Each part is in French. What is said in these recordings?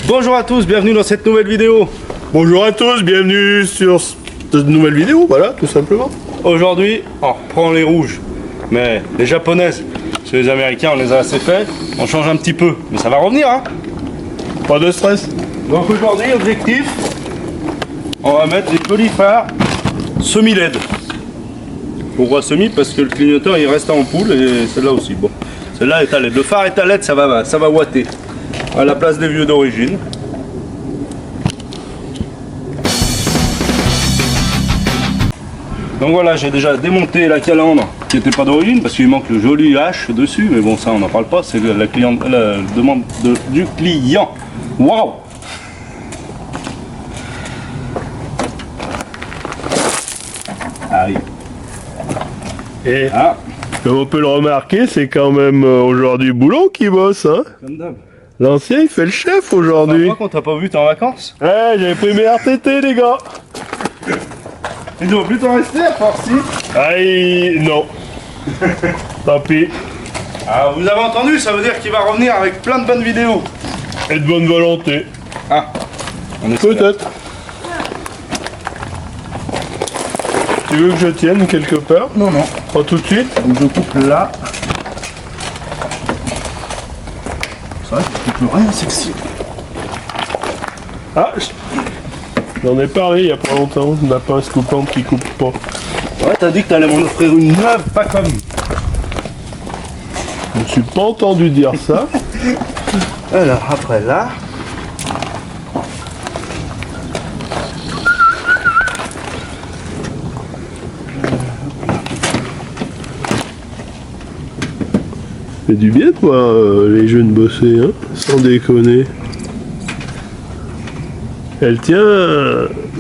Bonjour à tous, bienvenue dans cette nouvelle vidéo. Bonjour à tous, bienvenue sur cette nouvelle vidéo, voilà, tout simplement. Aujourd'hui, on reprend les rouges, mais les japonaises, parce que les américains on les a assez fait, on change un petit peu, mais ça va revenir hein. Pas de stress. Donc aujourd'hui, objectif, on va mettre des polyphares semi-LED. Pourquoi semi? Parce que le clignoteur il reste en ampoule et celle-là aussi. Bon, celle-là est à LED. Le phare est à LED, ça va ouater. À la place des vieux d'origine. Donc voilà, j'ai déjà démonté la calandre qui n'était pas d'origine parce qu'il manque le joli H dessus, mais bon ça on n'en parle pas, c'est la demande du client. Waouh! Aïe. Et comme on peut le remarquer, c'est quand même aujourd'hui Boulon qui bosse, hein. Comme d'hab. L'ancien il fait le chef aujourd'hui. Moi quand t'as pas vu, t'es en vacances? Ouais, j'avais pris mes RTT les gars. Il doit plus t'en rester à force. Aïe, non. Tant pis. Ah, vous avez entendu, ça veut dire qu'il va revenir avec plein de bonnes vidéos. Et de bonne volonté. Ah, on espère. Peut-être. Tu veux que je tienne quelque part? Non, non. Pas tout de suite. Donc je coupe là. C'est vrai que tu peux rien sexy. Ah, j'en ai parlé il y a pas longtemps. On n'a pas un scoopant qui coupe pas. Ouais, t'as dit que t'allais m'en offrir une neuve, pas comme. Je ne suis pas entendu dire ça. Alors après là. C'est du bien de voir les jeunes bosser, hein, sans déconner. Elle tient,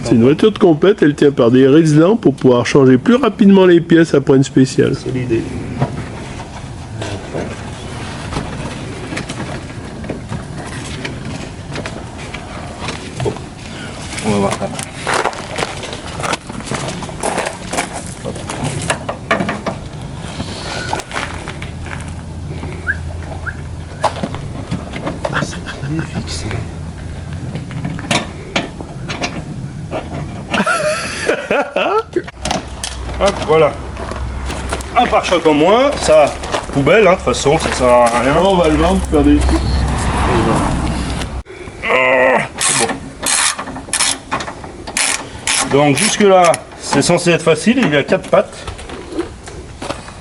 c'est une voiture de compète, elle tient par des riselants pour pouvoir changer plus rapidement les pièces après une spéciale. C'est l'idée. Bon. On va voir ça. Fixé. Hop, voilà. Un pare-choc en moins, ça, poubelle, hein, de toute façon, ça sert à rien. On va le vendre pour faire des trucs. C'est bon. Donc jusque là, c'est censé être facile, il y a 4 pattes.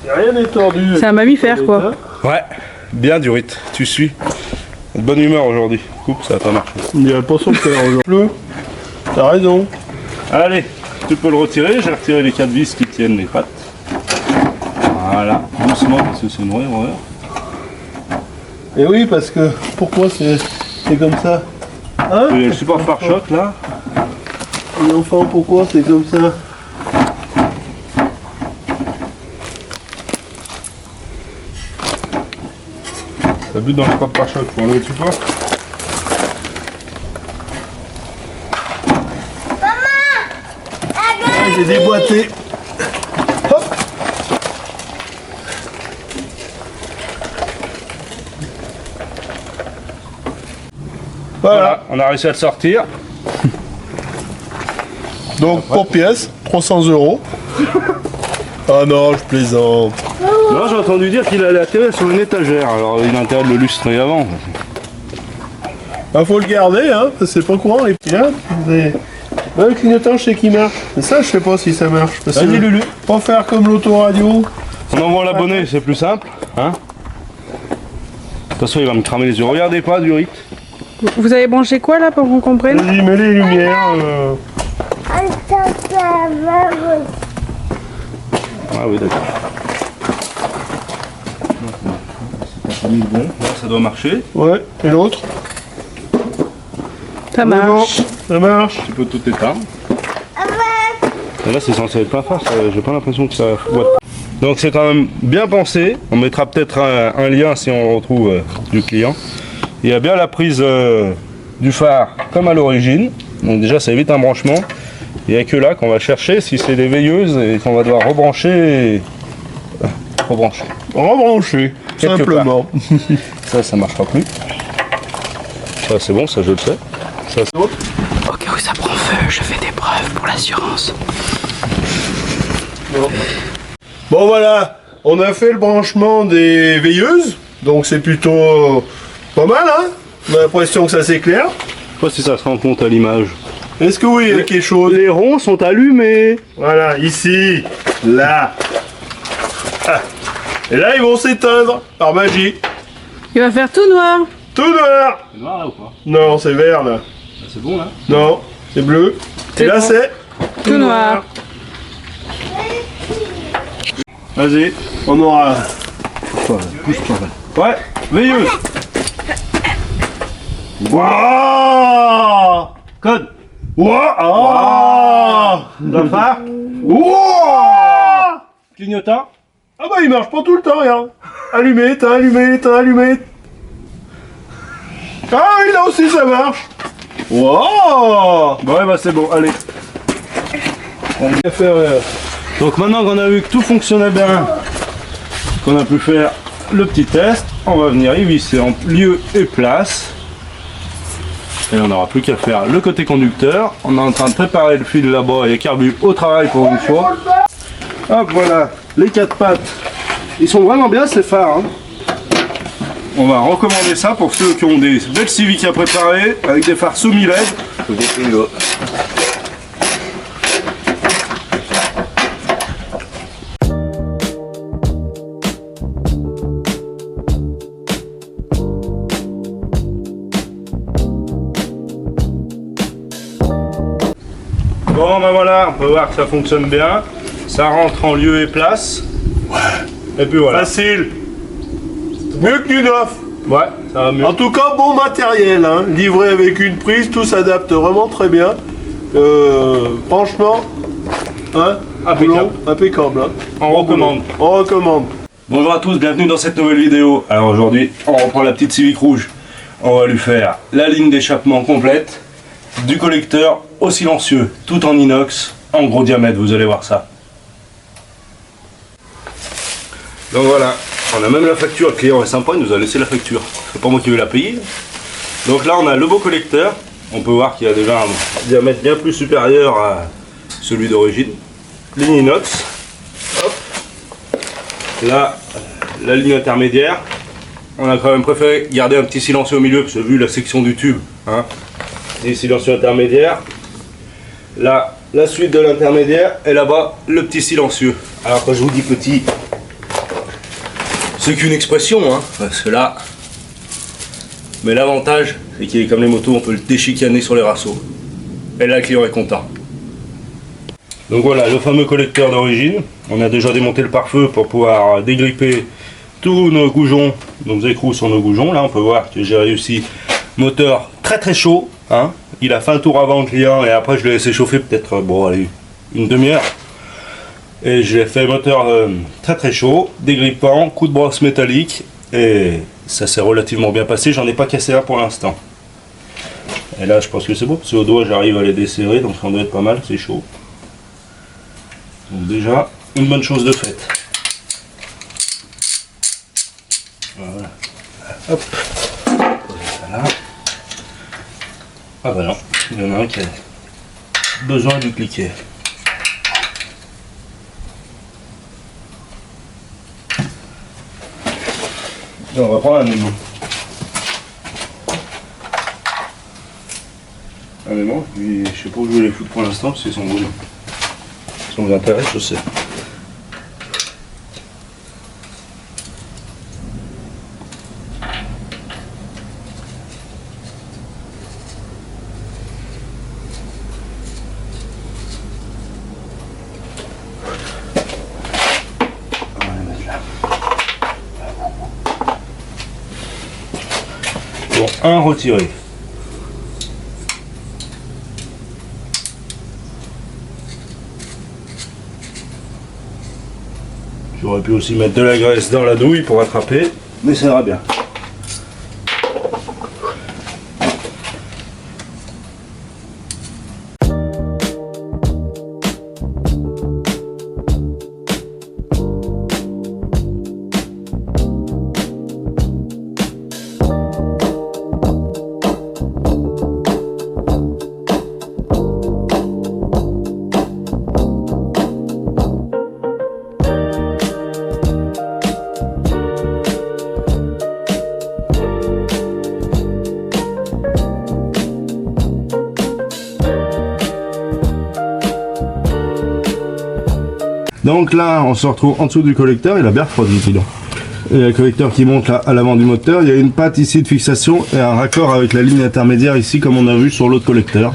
Y a rien n'est tordu. C'est un mammifère quoi. Ouais, bien Durit, tu suis. De bonne humeur aujourd'hui. Coupe, ça va pas marcher. On dirait pas son père aujourd'hui. T'as raison. Allez, tu peux le retirer, j'ai retiré les 4 vis qui tiennent les pattes. Voilà, doucement parce que c'est une vraie horreur. Et oui, parce que pourquoi c'est comme ça? Hein? Il y a le support pare-choc là. Et enfin, pourquoi c'est comme ça? Ça bute dans le support pare-choc pour enlever le support. J'ai déboîté. Hop. Voilà, on a réussi à le sortir. Donc pour pièce, 300 €. Ah non, je plaisante. Non, j'ai entendu dire qu'il allait atterrir sur une étagère, alors il a intérêt de le lustrer avant. Bah faut le garder, hein, parce que c'est pas courant les petits là. Le clignotant, je sais qu'il marche. Mais ça, je sais pas si ça marche. Vas-y, Lulu. Pas faire comme l'autoradio. On envoie l'abonné, c'est plus simple. Hein, de toute façon, il va me cramer les yeux. Regardez pas, Durit. Vous avez branché quoi là pour qu'on comprenne? Vas-y, mets les lumières. Ah oui, d'accord. Bon, là, ça doit marcher. Ouais, et l'autre? Ça marche. Ça marche. Tu peux tout éteindre. Et là, c'est censé être plein phare, j'ai pas l'impression que ça boite. Donc c'est quand même bien pensé. On mettra peut-être un lien si on retrouve du client. Il y a bien la prise du phare comme à l'origine. Donc déjà, ça évite un branchement. Il n'y a que là qu'on va chercher si c'est des veilleuses et qu'on va devoir rebrancher. Rebrancher, Quelque simplement. Ça marchera plus. Ça c'est bon, ça je le sais. Ça c'est bon. Au cas où ça prend feu, je fais des preuves pour l'assurance. Bon voilà, on a fait le branchement des veilleuses, donc c'est plutôt pas mal, hein. On a l'impression que ça s'éclaire. Je sais pas si ça se rend compte à l'image. Est-ce que oui, il y a quelque chose? Les ronds sont allumés. Voilà, ici, là. Ah. Et là, ils vont s'éteindre par magie. Il va faire tout noir. Tout noir. C'est noir là ou pas? Non, c'est vert là. C'est bon là. Non, c'est bleu. C'est Et là, bon. c'est Tout noir. Vas-y, on aura. Pousse pas. Ouais, veilleuse. Waouh! Code. Waouh! La phare. Waouh! Clignotant. Ah bah il marche pas tout le temps, regarde. Allumé, éteint, allumé, éteint, allumé. Ah oui, là aussi ça marche. Waouh! Bon ouais bah c'est bon, allez. On va faire. Donc maintenant qu'on a vu que tout fonctionnait bien, qu'on a pu faire le petit test, on va venir y visser en lieu et place. Et on n'aura plus qu'à faire le côté conducteur. On est en train de préparer le fil là-bas et Carbu au travail pour une fois. Hop voilà, les 4 pattes. Ils sont vraiment bien ces phares. Hein. On va recommander ça pour ceux qui ont des belles Civic à préparer avec des phares semi-LED. Bon ben voilà, on peut voir que ça fonctionne bien. Ça rentre en lieu et place. Ouais. Et puis voilà. Facile. Mieux que du neuf. Ouais, ça va mieux. En tout cas, bon matériel, hein. Livré avec une prise, tout s'adapte vraiment très bien. Franchement, hein, Impeccable. Impeccable. Hein. On recommande. On recommande. Bonjour à tous, bienvenue dans cette nouvelle vidéo. Alors aujourd'hui, on reprend la petite Civic rouge. On va lui faire la ligne d'échappement complète, du collecteur au silencieux, tout en inox, en gros diamètre, vous allez voir ça. Donc voilà, on a même la facture, le client est sympa, il nous a laissé la facture. C'est pas moi qui vais la payer. Donc là on a le beau collecteur, on peut voir qu'il y a déjà un diamètre bien plus supérieur à celui d'origine. Ligne inox. Hop. Là, la ligne intermédiaire. On a quand même préféré garder un petit silencieux au milieu, parce que vu la section du tube, hein, et silencieux intermédiaire. Là, la suite de l'intermédiaire, et là-bas, le petit silencieux. Alors quand je vous dis petit, c'est qu'une expression, hein, parce que là, mais l'avantage, c'est qu'il est comme les motos, on peut le déchicaner sur les rassos. Et là, le client est content. Donc voilà, le fameux collecteur d'origine. On a déjà démonté le pare-feu pour pouvoir dégripper tous nos goujons, nos écrous sur nos goujons. Là, on peut voir que j'ai réussi. Moteur très très chaud. Hein. Il a fait un tour avant le client et après je l'ai laissé chauffer peut-être bon, allez, une demi-heure. Et j'ai fait moteur très très chaud, dégrippant, coup de brosse métallique. Et ça s'est relativement bien passé. J'en ai pas cassé un pour l'instant. Et là, je pense que c'est bon. Parce qu'au doigt, j'arrive à les desserrer. Donc ça doit être pas mal. C'est chaud. Donc déjà, une bonne chose de faite. Voilà. Hop. Voilà. Ah bah non, il y en a un qui a besoin de cliquer. Et on va prendre un aimant. Un aimant, puis je sais pas où je vais les foutre pour l'instant, parce qu'ils sont brûlés. Si on vous intéresse, je sais. On va les mettre là. Bon, un retiré. J'aurais pu aussi mettre de la graisse dans la douille pour attraper, mais ça ira bien. Donc là, on se retrouve en dessous du collecteur, il a bien refroidi, dis donc. Il y a le collecteur qui monte là à l'avant du moteur, il y a une patte ici de fixation et un raccord avec la ligne intermédiaire ici comme on a vu sur l'autre collecteur,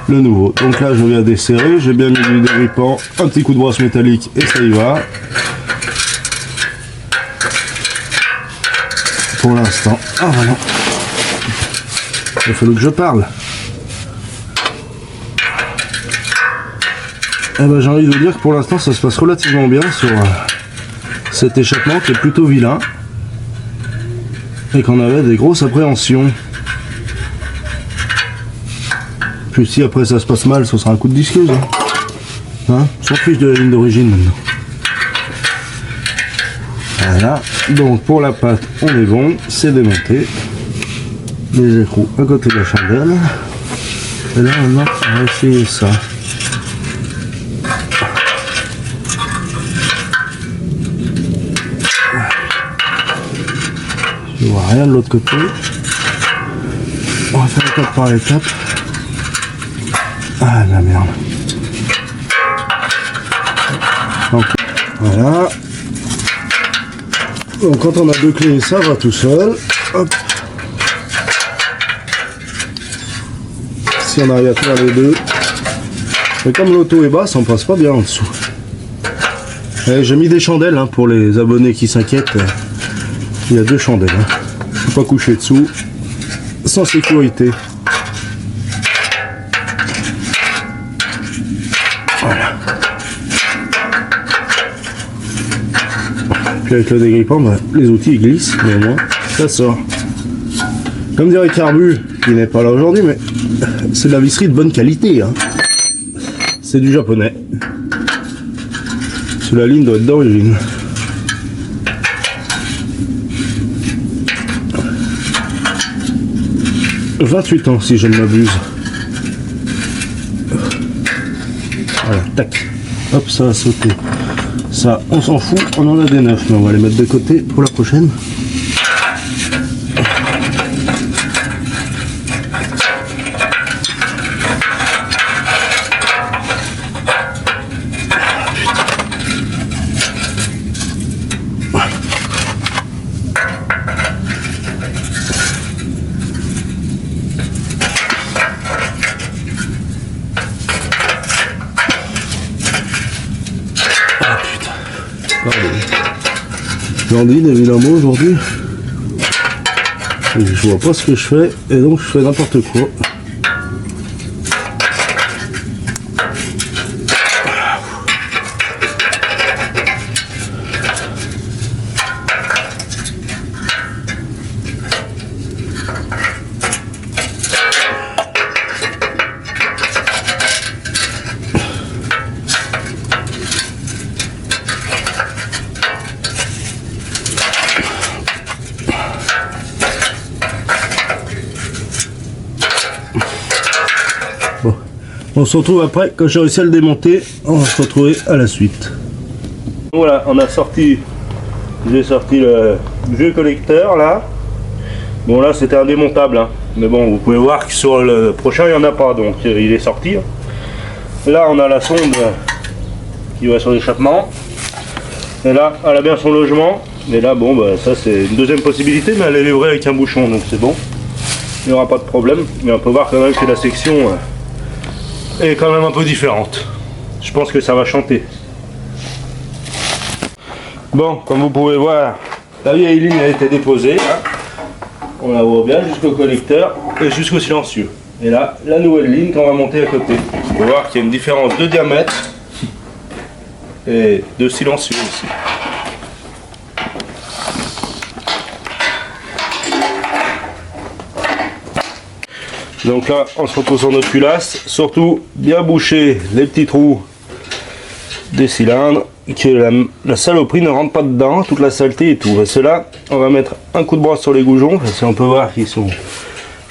le nouveau. Donc là je viens desserrer, j'ai bien mis du dégrippant, un petit coup de brosse métallique et ça y va. Pour l'instant, ah voilà. Il fallu que je parle. Eh ben, j'ai envie de vous dire que pour l'instant ça se passe relativement bien sur cet échappement qui est plutôt vilain et qu'on avait des grosses appréhensions. Puis si après ça se passe mal, ce sera un coup de disqueuse. Hein, on s'en fiche de la ligne d'origine maintenant. Voilà, donc pour la pâte on est bon, c'est démonté. Les écrous à côté de la chandelle. Et là maintenant on va essayer ça. Je vois rien de l'autre côté. On va faire étape par étape. Ah la merde. Donc voilà. Donc quand on a deux clés, ça va tout seul. Hop. Si on arrive à faire les deux. Mais comme l'auto est basse, on passe pas bien en dessous. J'ai mis des chandelles hein, pour les abonnés qui s'inquiètent. Il y a deux chandelles. Hein. Faut pas coucher dessous. Sans sécurité. Voilà. Puis avec le dégrippant, bah, les outils ils glissent, mais au moins ça sort. Comme dirait Carbu, qui n'est pas là aujourd'hui, mais c'est de la visserie de bonne qualité. Hein. C'est du japonais. La ligne doit être d'origine. « 28 ans si je ne m'abuse. » Voilà, tac. Hop, ça a sauté. Ça, on s'en fout, on en a des neufs, mais on va les mettre de côté pour la prochaine. J'en dis des vilains mots aujourd'hui. Je vois pas ce que je fais et donc je fais n'importe quoi. Bon. On se retrouve après, quand j'ai réussi à le démonter, on va se retrouver à la suite. Voilà, on a sorti, j'ai sorti le vieux collecteur là. Bon là c'était un démontable, hein. Mais bon vous pouvez voir que sur le prochain il n'y en a pas, donc il est sorti. Là on a la sonde qui va sur l'échappement. Et là elle a bien son logement. Et là bon bah ça c'est une deuxième possibilité, mais elle est livrée avec un bouchon, donc c'est bon. Il n'y aura pas de problème, mais on peut voir quand même que la section est quand même un peu différente. Je pense que ça va chanter. Bon, comme vous pouvez voir, la vieille ligne a été déposée. Hein. On la voit bien jusqu'au collecteur et jusqu'au silencieux. Et là, la nouvelle ligne qu'on va monter à côté. On peut voir qu'il y a une différence de diamètre et de silencieux aussi. Donc là, on se retrouve sur notre culasse, surtout bien boucher les petits trous des cylindres, que la saloperie ne rentre pas dedans, toute la saleté et tout. Et cela, on va mettre un coup de brosse sur les goujons, parce qu'on peut voir qu'ils sont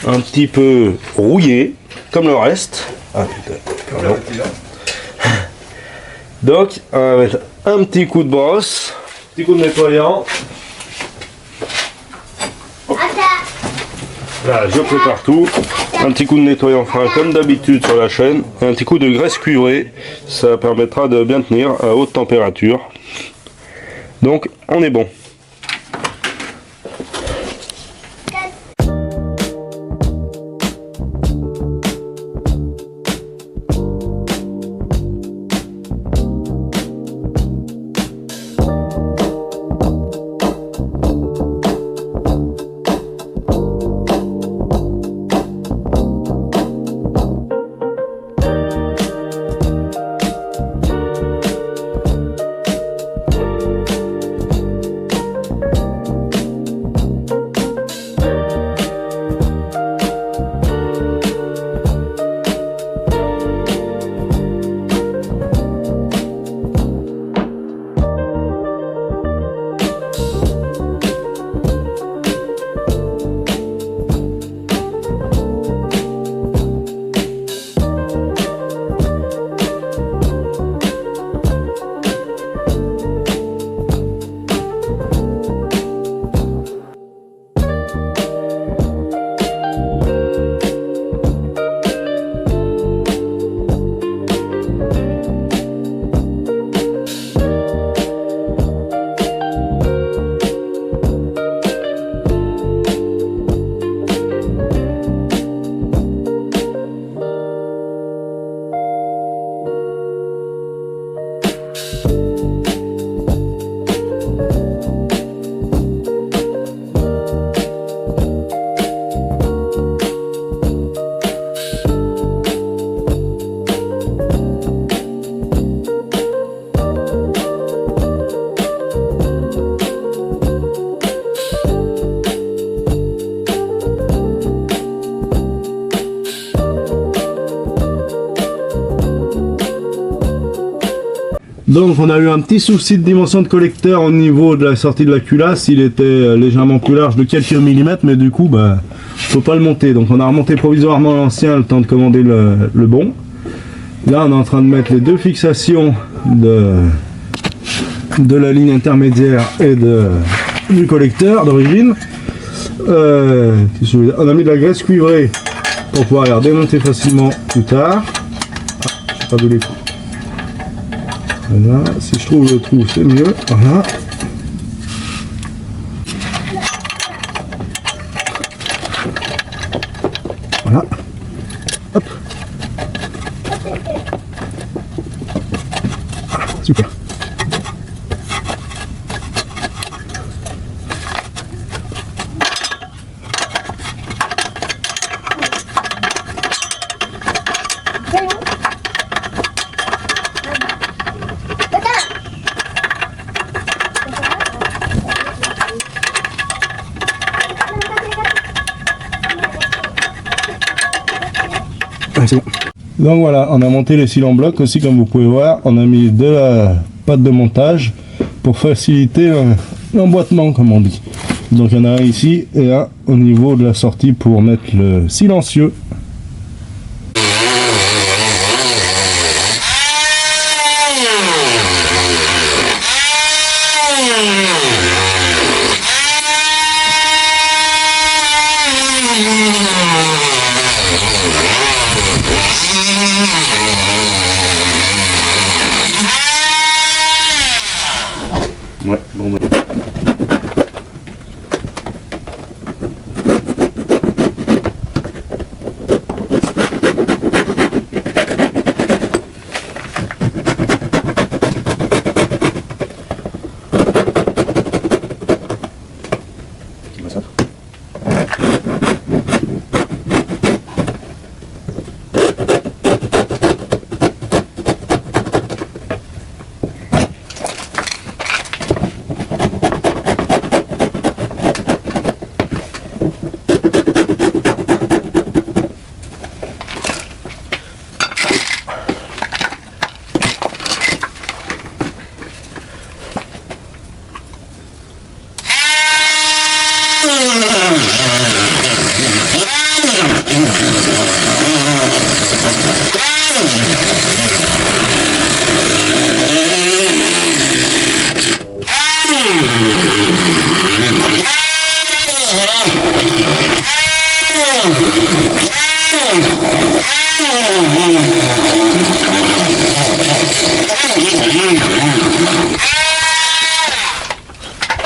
un petit peu rouillés, comme le reste. Ah putain, pardon. Donc, on va mettre un petit coup de brosse, petit coup de nettoyant. Là, je prépare tout. Un petit coup de nettoyant fin comme d'habitude sur la chaîne. Et un petit coup de graisse cuivrée. Ça permettra de bien tenir à haute température. Donc on est bon. Donc on a eu un petit souci de dimension de collecteur au niveau de la sortie de la culasse. Il était légèrement plus large de quelques millimètres, mais du coup faut pas le monter. Donc on a remonté provisoirement l'ancien le temps de commander le bon. Là on est en train de mettre les deux fixations de la ligne intermédiaire et du collecteur d'origine. On a mis de la graisse cuivrée pour pouvoir les redémonter facilement plus tard. Je sais pas d'où les coups. Voilà, si je trouve le trou, c'est mieux. Voilà. Voilà. Hop. Voilà, super. C'est bon. Donc voilà, on a monté les cils en bloc aussi, comme vous pouvez voir. On a mis de la pâte de montage pour faciliter l'emboîtement, comme on dit. Donc il y en a un ici et un au niveau de la sortie pour mettre le silencieux. Ouais, bon bah.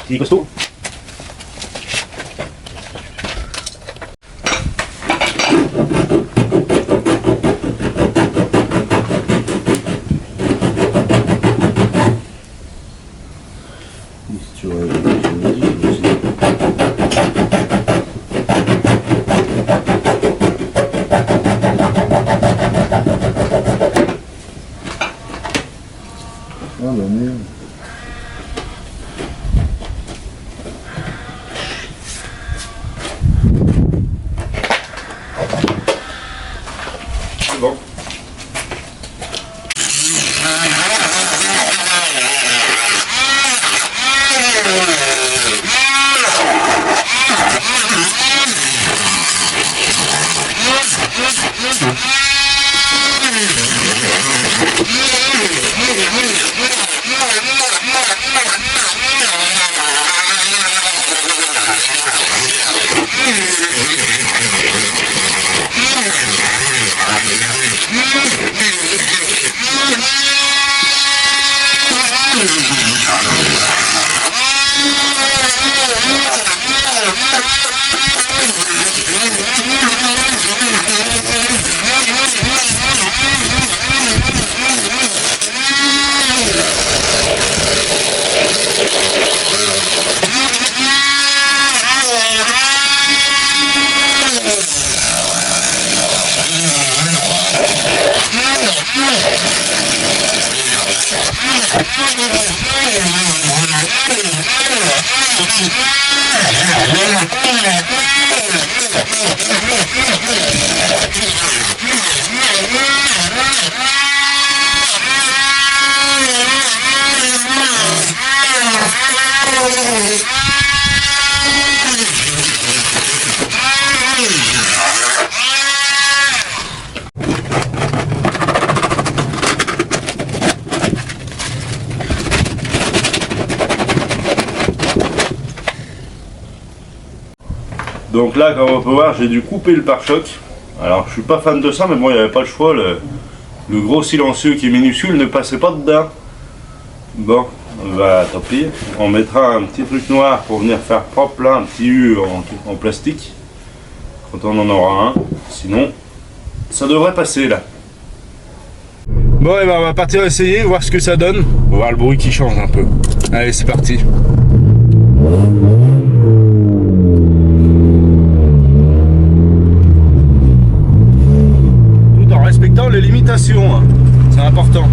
Il est costaud. Ah bah merde. C'est bon. Donc là, comme on peut voir, j'ai dû couper le pare-choc. Alors je suis pas fan de ça, mais bon, il n'y avait pas le choix. Le gros silencieux qui est minuscule ne passait pas dedans. Bon, bah tant pis. On mettra un petit truc noir pour venir faire propre là, un petit U en plastique. Quand on en aura un. Sinon, ça devrait passer là. Bon, et ben on va partir essayer, voir ce que ça donne. On va voir le bruit qui change un peu. Allez, c'est parti. Respectant les limitations, hein. C'est important.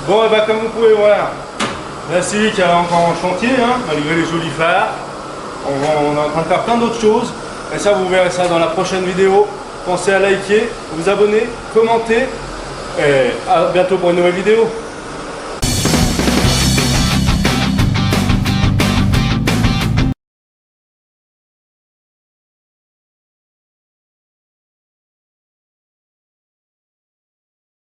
Bon, et bah comme vous pouvez voir, la Civic est encore en chantier, hein, malgré les jolis phares. On est en train de faire plein d'autres choses. Et ça, vous verrez ça dans la prochaine vidéo. Pensez à liker, vous abonner, commenter. Et à bientôt pour une nouvelle vidéo.